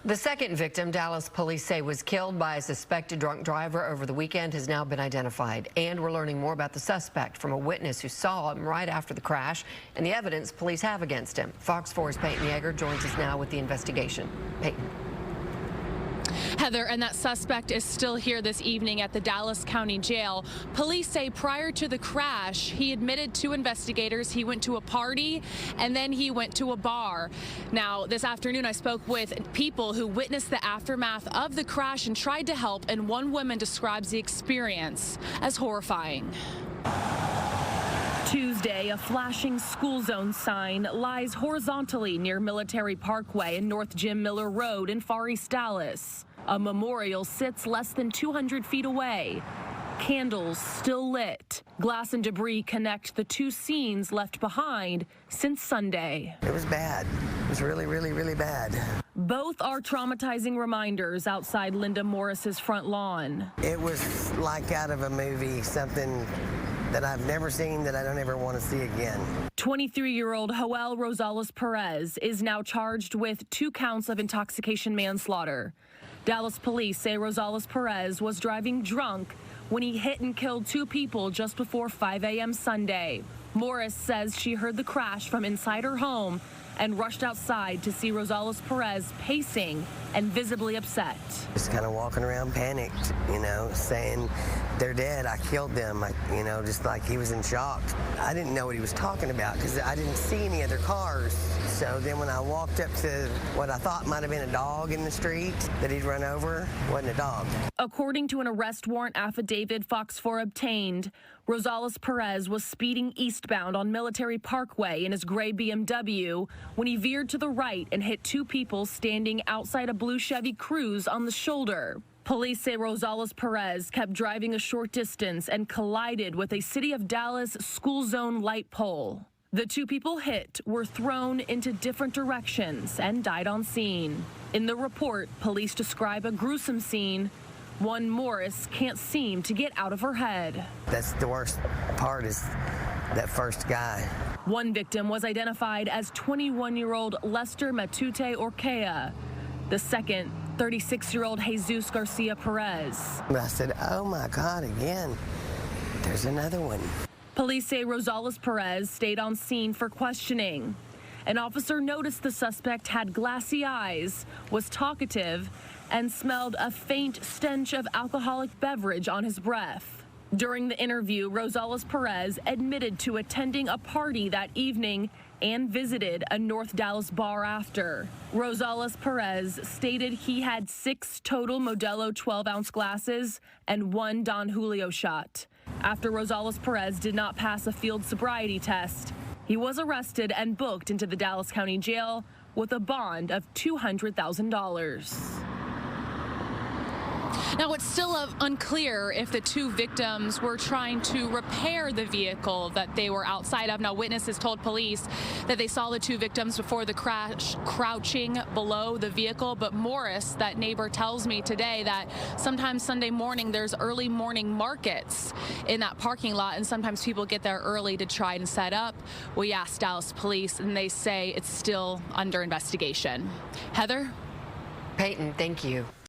The second victim, Dallas police say, was killed by a suspected drunk driver over the weekend, has now been identified. And we're learning more about the suspect from a witness who saw him right after the crash and the evidence police have against him. Fox 4's Peyton Yeager joins us now with the investigation. Peyton. Heather, and that suspect is still here this evening at the Dallas County Jail. Police say prior to the crash, he admitted to investigators he went to a party and then he went to a bar. Now, this afternoon, I spoke with people who witnessed the aftermath of the crash and tried to help, and one woman describes the experience as horrifying. Tuesday, a flashing school zone sign lies horizontally near Military Parkway and North Jim Miller Road in Far East Dallas. A memorial sits less than 200 feet away. Candles still lit. Glass and debris connect the two scenes left behind since Sunday. It was bad. It was really, really, really bad. Both are traumatizing reminders outside Linda Morris's front lawn. It was like out of a movie, something that I've never seen, that I don't ever want to see again. 23-year-old Joel Rosales-Perez is now charged with 2 counts of intoxication manslaughter. Dallas police say Rosales-Perez was driving drunk when he hit and killed 2 people just before 5 a.m. Sunday. Morris says she heard the crash from inside her home and rushed outside to see Rosales-Perez pacing and visibly upset. Just kind of walking around panicked, saying, they're dead, I killed them, just like he was in shock. I didn't know what he was talking about because I didn't see any other cars. So then when I walked up to what I thought might have been a dog in the street that he'd run over, wasn't a dog. According to an arrest warrant affidavit Fox 4 obtained, Rosales-Perez was speeding eastbound on Military Parkway in his gray BMW when he veered to the right and hit 2 people standing outside a blue Chevy Cruze on the shoulder. Police say Rosales-Perez kept driving a short distance and collided with a City of Dallas school zone light pole. The 2 people hit were thrown into different directions and died on scene. In the report, police describe a gruesome scene. One Morris can't seem to get out of her head. That's the worst part, is that first guy. One victim was identified as 21-year-old Lester Matute Orkea. The second, 36-year-old Jesus Garcia Perez. I said, oh my God, again, there's another one. Police say Rosales-Perez stayed on scene for questioning. An officer noticed the suspect had glassy eyes, was talkative, and smelled a faint stench of alcoholic beverage on his breath. During the interview, Rosales-Perez admitted to attending a party that evening and visited a North Dallas bar after. Rosales-Perez stated he had 6 total Modelo 12-ounce glasses and 1 Don Julio shot. After Rosales-Perez did not pass a field sobriety test, he was arrested and booked into the Dallas County Jail with a bond of $200,000. Now, it's still unclear if the 2 victims were trying to repair the vehicle that they were outside of. Now, witnesses told police that they saw the 2 victims before the crash crouching below the vehicle. But Morris, that neighbor, tells me today that sometimes Sunday morning there's early morning markets in that parking lot, and sometimes people get there early to try and set up. We asked Dallas police, and they say it's still under investigation. Heather? Peyton, thank you.